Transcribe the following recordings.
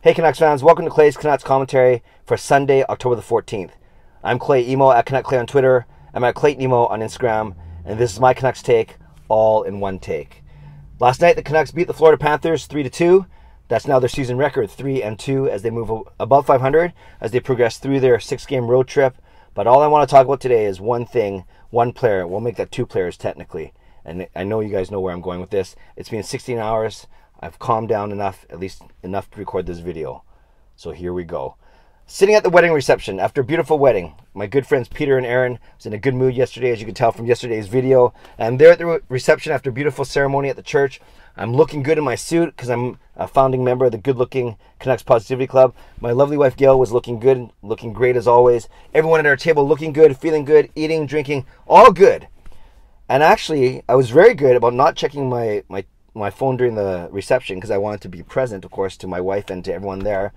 Hey Canucks fans, welcome to Clay's Canucks commentary for Sunday, October the 14th. I'm Clay Emo at Canuck Clay on Twitter. I'm at Clayton Emo on Instagram, and this is my Canucks take, all in one take. Last night, the Canucks beat the Florida Panthers 3-2. That's now their season record, 3-2, as they move above 500, as they progress through their 6-game road trip. But all I want to talk about today is one thing, one player. We'll make that two players technically. And I know you guys know where I'm going with this. It's been 16 hours. I've calmed down enough, at least enough to record this video. So here we go. Sitting at the wedding reception after a beautiful wedding. My good friends Peter and Aaron was in a good mood yesterday, as you can tell from yesterday's video. And they're at the reception after a beautiful ceremony at the church. I'm looking good in my suit because I'm a founding member of the Good Looking Canucks Positivity Club. My lovely wife Gail was looking good, looking great as always. Everyone at our table looking good, feeling good, eating, drinking, all good. And actually, I was very good about not checking my phone during the reception because I wanted to be present, of course, to my wife and to everyone there.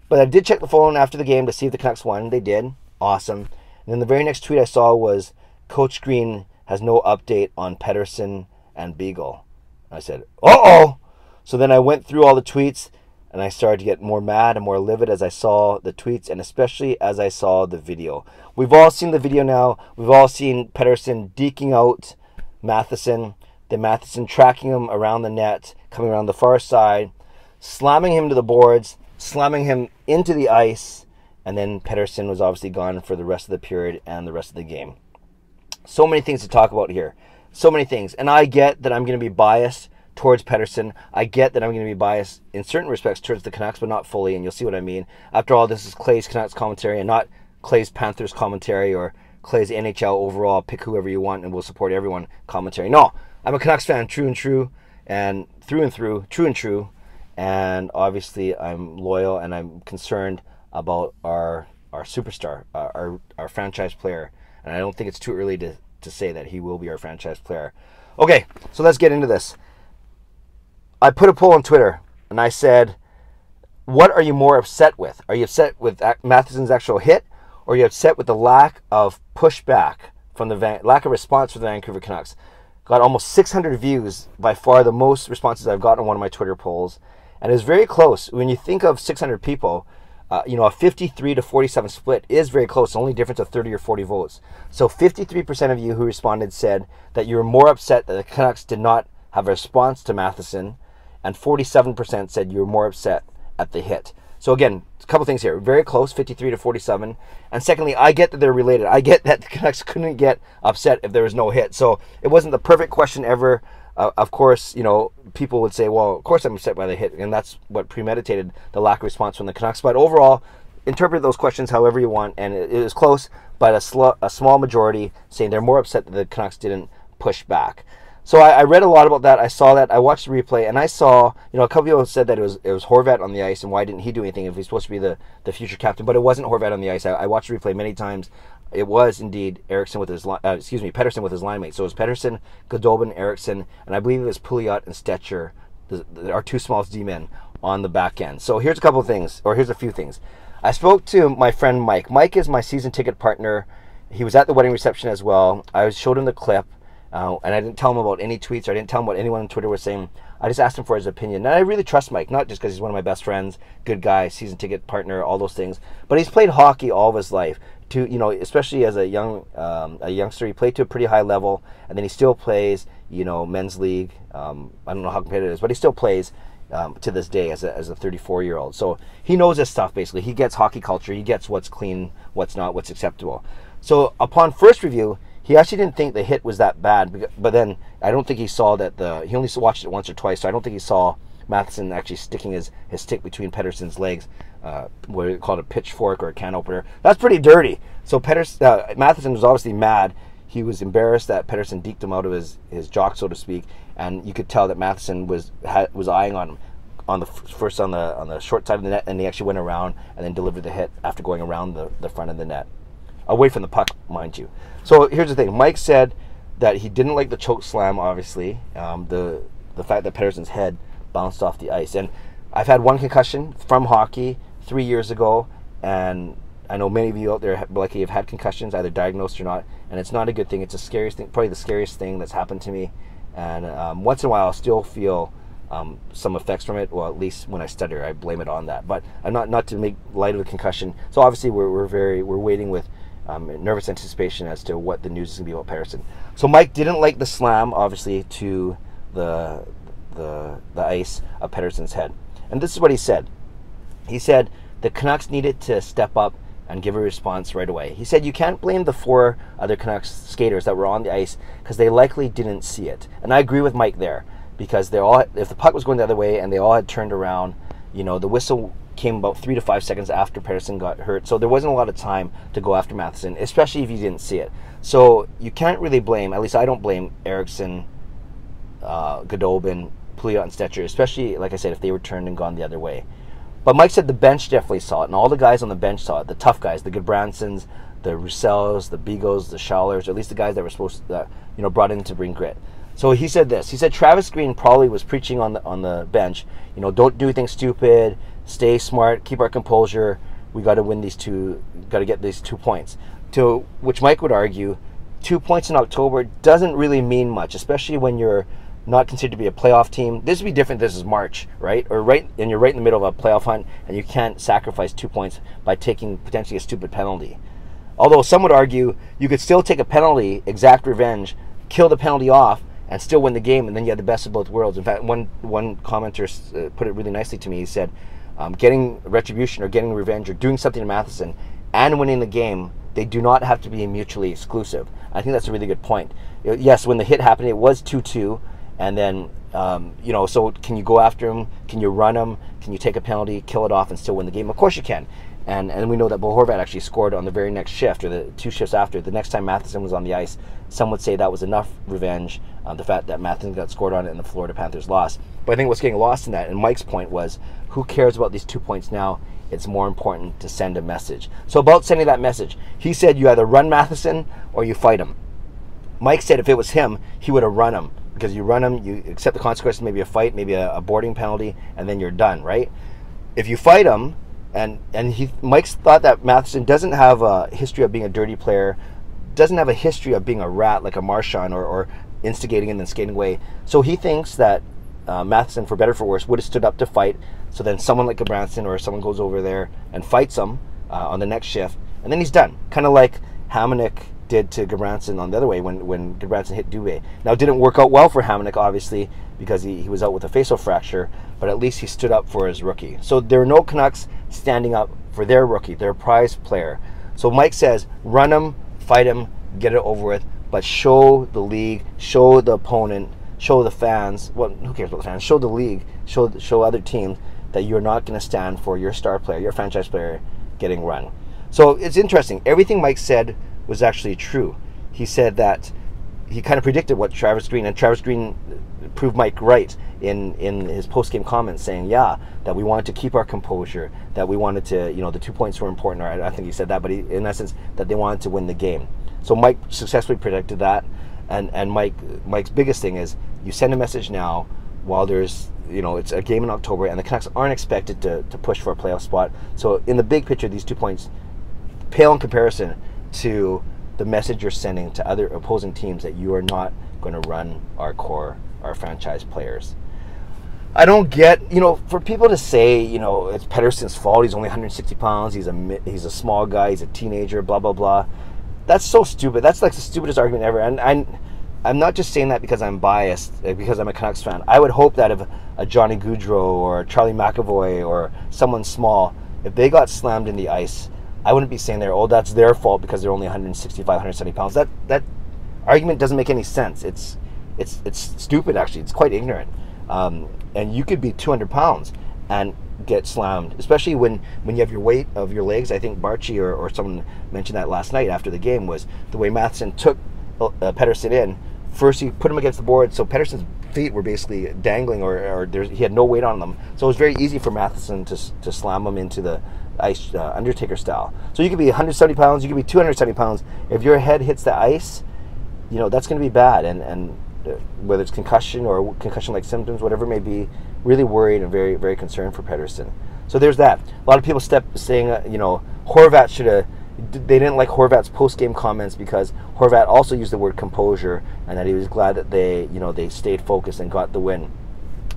But I did check the phone after the game to see if the Canucks won. They did. Awesome. And then the very next tweet I saw was, Coach Green has no update on Pettersson and Beagle. I said, uh-oh! So then I went through all the tweets, and I started to get more mad and more livid as I saw the tweets, and especially as I saw the video. We've all seen the video now. We've all seen Pettersson deking out Matheson. Then Matheson tracking him around the net, coming around the far side, slamming him to the boards, slamming him into the ice, and then Pettersson was obviously gone for the rest of the period and the rest of the game. So many things to talk about here. So many things. And I get that I'm going to be biased towards Pettersson. I get that I'm going to be biased in certain respects towards the Canucks, but not fully, and you'll see what I mean. After all, this is Clay's Canucks commentary and not Clay's Panthers commentary or Clay's NHL overall, pick whoever you want and we'll support everyone commentary. No, I'm a Canucks fan, true and true, true and true, and obviously I'm loyal and I'm concerned about our superstar, our franchise player, and I don't think it's too early to say that he will be our franchise player. Okay, so let's get into this. I put a poll on Twitter, and I said, what are you more upset with? Are you upset with Matheson's actual hit, or are you upset with the lack of pushback from the lack of response from the Vancouver Canucks? Got almost 600 views, by far the most responses I've gotten on one of my Twitter polls. And it was very close. When you think of 600 people, a 53 to 47 split is very close, only difference of 30 or 40 votes. So 53% of you who responded said that you were more upset that the Canucks did not have a response to Matheson, and 47% said you were more upset at the hit. So again, a couple things here. Very close, 53 to 47. And secondly, I get that they're related. I get that the Canucks couldn't get upset if there was no hit. So it wasn't the perfect question ever. Of course, people would say, well, of course I'm upset by the hit. And that's what premeditated the lack of response from the Canucks. But overall, interpret those questions however you want. And it was close, but a small majority saying they're more upset that the Canucks didn't push back. So I read a lot about that. I saw that. I watched the replay, and I saw, a couple people said that it was Horvat on the ice, and why didn't he do anything if he's supposed to be the future captain? But it wasn't Horvat on the ice. I watched the replay many times. It was indeed Pettersson with his line mate. So it was Pettersson, Goldobin, Eriksson, and I believe it was Pouliot and Stetcher, our two smallest D-men on the back end. So here's a few things. I spoke to my friend Mike. Mike is my season ticket partner. He was at the wedding reception as well. I showed him the clip. And I didn't tell him about any tweets, or I didn't tell him what anyone on Twitter was saying. I just asked him for his opinion. And I really trust Mike, not just because he's one of my best friends, good guy, season ticket partner, all those things. But he's played hockey all of his life. Especially as a youngster, he played to a pretty high level, and then he still plays, men's league. I don't know how competitive it is, but he still plays to this day as a 34-year-old. So he knows his stuff, basically. He gets hockey culture. He gets what's clean, what's not, what's acceptable. So upon first review, he actually didn't think the hit was that bad, but then I don't think he saw that he only watched it once or twice, so I don't think he saw Matheson actually sticking his stick between Pettersson's legs, what they call it, a pitchfork or a can opener. That's pretty dirty. So Matheson was obviously mad. He was embarrassed that Pettersson deked him out of his jock, so to speak, and you could tell that Matheson was eyeing on him on the short side of the net, and he actually went around and then delivered the hit after going around the front of the net. Away from the puck, mind you. So here's the thing. Mike said that he didn't like the choke slam, obviously. The fact that Pettersson's head bounced off the ice. And I've had one concussion from hockey 3 years ago, and I know many of you out there likely have had concussions, either diagnosed or not, and it's not a good thing. It's the scariest thing, probably the scariest thing that's happened to me. And once in a while, I'll still feel some effects from it. Well, at least when I stutter, I blame it on that. But I'm not to make light of a concussion. So obviously we're waiting with nervous anticipation as to what the news is going to be about Pettersson. So Mike didn't like the slam, obviously, to the ice of Pettersson's head. And this is what he said. He said the Canucks needed to step up and give a response right away. He said you can't blame the 4 other Canucks skaters that were on the ice because they likely didn't see it. And I agree with Mike there, because they all, if the puck was going the other way and they all had turned around, you know, the whistle came about 3 to 5 seconds after Pettersson got hurt. So there wasn't a lot of time to go after Matheson, especially if you didn't see it. So you can't really blame, at least I don't blame Eriksson, Goudobin, Pouliot, and Stetcher, especially, like I said, if they were turned and gone the other way. But Mike said the bench definitely saw it, and all the guys on the bench saw it. The tough guys, the Goodbransons, the Russells, the Begos, the Schallers, or at least the guys that were supposed to, brought in to bring grit. So he said this. He said Travis Green probably was preaching on the bench. You know, don't do anything stupid. Stay smart. Keep our composure. We got to win these 2. Got to get these 2 points. To which Mike would argue, 2 points in October doesn't really mean much, especially when you're not considered to be a playoff team. This would be different. This is March, right? And you're right in the middle of a playoff hunt, and you can't sacrifice 2 points by taking potentially a stupid penalty. Although some would argue you could still take a penalty, exact revenge, kill the penalty off, and still win the game, and then you have the best of both worlds. In fact, one commenter put it really nicely to me. He said, getting retribution or getting revenge or doing something to Matheson and winning the game, they do not have to be mutually exclusive. I think that's a really good point. Yes, when the hit happened, it was 2-2. And then, so can you go after him? Can you run him? Can you take a penalty, kill it off, and still win the game? Of course you can. And we know that Bo Horvat actually scored on the very next shift, or the 2 shifts after. The next time Matheson was on the ice, some would say that was enough revenge, the fact that Matheson got scored on it and the Florida Panthers lost. But I think what's getting lost in that, and Mike's point was, who cares about these 2 points now? It's more important to send a message. So about sending that message, he said you either run Matheson or you fight him. Mike said if it was him, he would have run him. Because you run him, you accept the consequences, maybe a fight, maybe a boarding penalty, and then you're done, right? If you fight him, and Mike's thought that Matheson doesn't have a history of being a dirty player, doesn't have a history of being a rat like a Marchand or instigating and then skating away. So he thinks that Matheson, for better or for worse, would have stood up to fight. So then someone like Goodbranson or someone goes over there and fights him on the next shift, and then he's done. Kind of like Hamonic did to Goodbranson on the other way when Goodbranson hit Dubé. Now, it didn't work out well for Hamonic, obviously, because he was out with a facial fracture, but at least he stood up for his rookie. So there are no Canucks standing up for their rookie, their prize player. So Mike says, run him, fight him, get it over with, but show the league, show the opponent, show the fans, well, who cares about the fans, show the league, show other teams that you're not going to stand for your star player, your franchise player getting run. So it's interesting. Everything Mike said was actually true. He said that he kind of predicted what Travis Green, and Travis Green proved Mike right in his post-game comments, saying, yeah, that we wanted to keep our composure, that we wanted to, the 2 points were important, or I think he said that, but in essence, that they wanted to win the game. So Mike successfully predicted that, and Mike's biggest thing is, you send a message now while there's, it's a game in October, and the Canucks aren't expected to push for a playoff spot. So in the big picture, these 2 points pale in comparison to the message you're sending to other opposing teams that you are not going to run our core, our franchise players. I don't get, for people to say, it's Pettersson's fault, he's only 160 pounds, he's a small guy, he's a teenager, blah, blah, blah. That's so stupid. That's like the stupidest argument ever. And I'm not just saying that because I'm biased, because I'm a Canucks fan. I would hope that if a Johnny Gaudreau or Charlie McAvoy or someone small, if they got slammed in the ice, I wouldn't be saying that's their fault because they're only 165, 170 pounds. That argument doesn't make any sense. It's stupid, actually. It's quite ignorant. And you could be 200 pounds and get slammed, especially when you have your weight of your legs. I think Barchi or someone mentioned that last night after the game, was the way Matheson took Pettersson in. First, he put him against the board, so Pettersson's feet were basically dangling, or he had no weight on them. So it was very easy for Matheson to slam him into the ice, Undertaker style. So you could be 170 pounds, you could be 270 pounds. If your head hits the ice, that's going to be bad. And whether it's concussion or concussion-like symptoms, whatever it may be, really worried and very, very concerned for Pettersson. So there's that. A lot of people saying, Horvat should have. They didn't like Horvat's post-game comments because Horvat also used the word composure, and that he was glad that they stayed focused and got the win.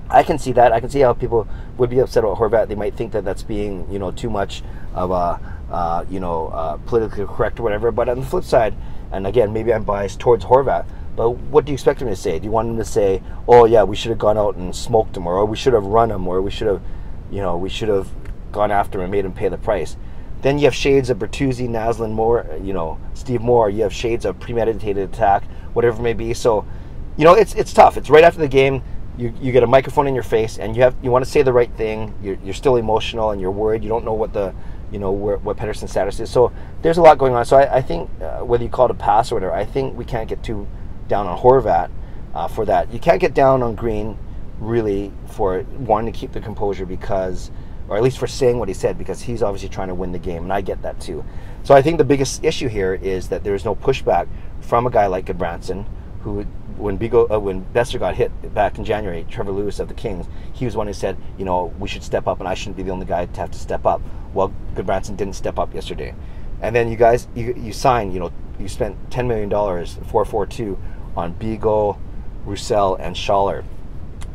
I can see that. I can see how people would be upset about Horvat. They might think that that's being, too much of a, politically correct or whatever. But on the flip side, and again, maybe I'm biased towards Horvat, but what do you expect him to say? Do you want him to say, oh yeah, we should have gone out and smoked him, or we should have run him, or we should have gone after him and made him pay the price? Then you have shades of Bertuzzi, Naslin, Moore, Steve Moore. You have shades of premeditated attack, whatever it may be. So, it's tough. It's right after the game. You get a microphone in your face, and you want to say the right thing. You're still emotional, and you're worried. You don't know what what Pettersson's status is. So there's a lot going on. So I think whether you call it a pass or whatever, I think we can't get too down on Horvat for that. You can't get down on Green really for wanting to keep the composure because, or at least for saying what he said, because he's obviously trying to win the game, and I get that too. So I think the biggest issue here is that there's no pushback from a guy like Goodbranson, who, when Besser got hit back in January, Trevor Lewis of the Kings, he was one who said, we should step up, and I shouldn't be the only guy to have to step up. Well, Goodbranson didn't step up yesterday. And then you guys, you signed, you spent $10 million, 442, on Beagle, Roussel, and Schaller,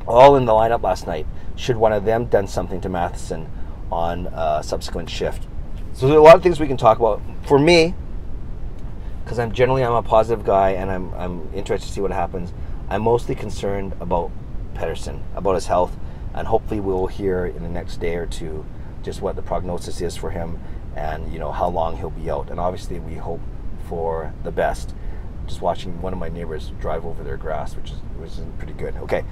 all in the lineup last night. Should one of them done something to Matheson on a subsequent shift? So there's a lot of things we can talk about. For me, because I'm a positive guy, and I'm interested to see what happens, I'm mostly concerned about Pettersson, about his health, and hopefully we'll hear in the next day or two just what the prognosis is for him, and how long he'll be out. And obviously we hope for the best. Just watching one of my neighbors drive over their grass, which is pretty good. Okay.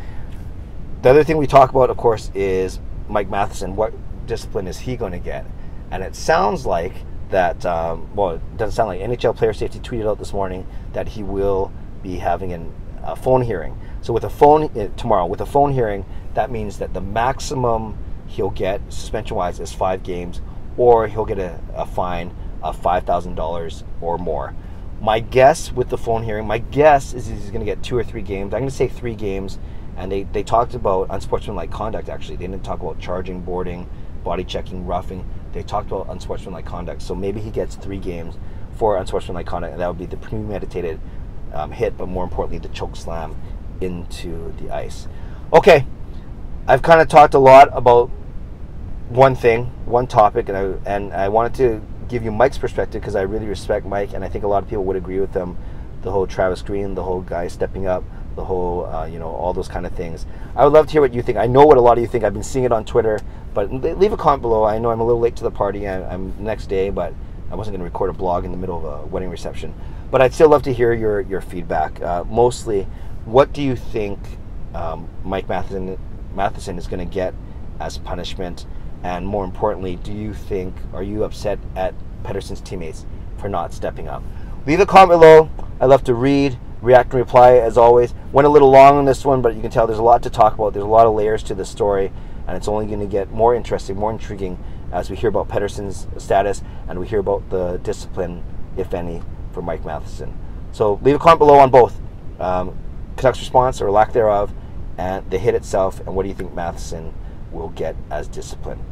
The other thing we talk about, of course, is Mike Matheson. What discipline is he going to get? And it sounds like that, it doesn't sound like, NHL Player Safety tweeted out this morning that he will be having a phone hearing. So with a phone tomorrow, with a phone hearing, that means that the maximum he'll get suspension-wise is 5 games, or he'll get a fine of $5,000 or more. My guess with the phone hearing, is he's going to get 2 or 3 games. I'm going to say 3 games. And they talked about unsportsmanlike conduct, actually. They didn't talk about charging, boarding, body checking, roughing. They talked about unsportsmanlike conduct. So maybe he gets 3 games for unsportsmanlike conduct, and that would be the premeditated hit, but more importantly, the choke slam into the ice. Okay, I've kind of talked a lot about one thing, one topic, and I wanted to give you Mike's perspective because I really respect Mike, and I think a lot of people would agree with him. The whole Travis Green, the whole guy stepping up, the whole, all those kind of things. I would love to hear what you think. I know what a lot of you think. I've been seeing it on Twitter, but leave a comment below. I know I'm a little late to the party. I'm next day, but I wasn't going to record a blog in the middle of a wedding reception. But I'd still love to hear your feedback. Mostly, what do you think Mike Matheson is going to get as punishment? And more importantly, are you upset at Pettersson's teammates for not stepping up? Leave a comment below. I love to read, react, and reply as always. Went a little long on this one, but you can tell there's a lot to talk about. There's a lot of layers to the story, and it's only going to get more interesting, more intriguing as we hear about Pettersson's status and we hear about the discipline, if any, for Mike Matheson. So leave a comment below on both Canucks response or lack thereof, and the hit itself, and what do you think Matheson will get as discipline.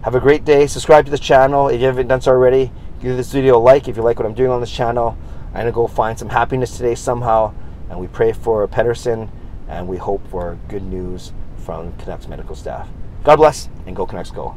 Have a great day. Subscribe to this channel if you haven't done so already. Give this video a like if you like what I'm doing on this channel. I'm going to go find some happiness today somehow, and we pray for Pettersson, and we hope for good news from Canucks medical staff. God bless, and go Canucks go.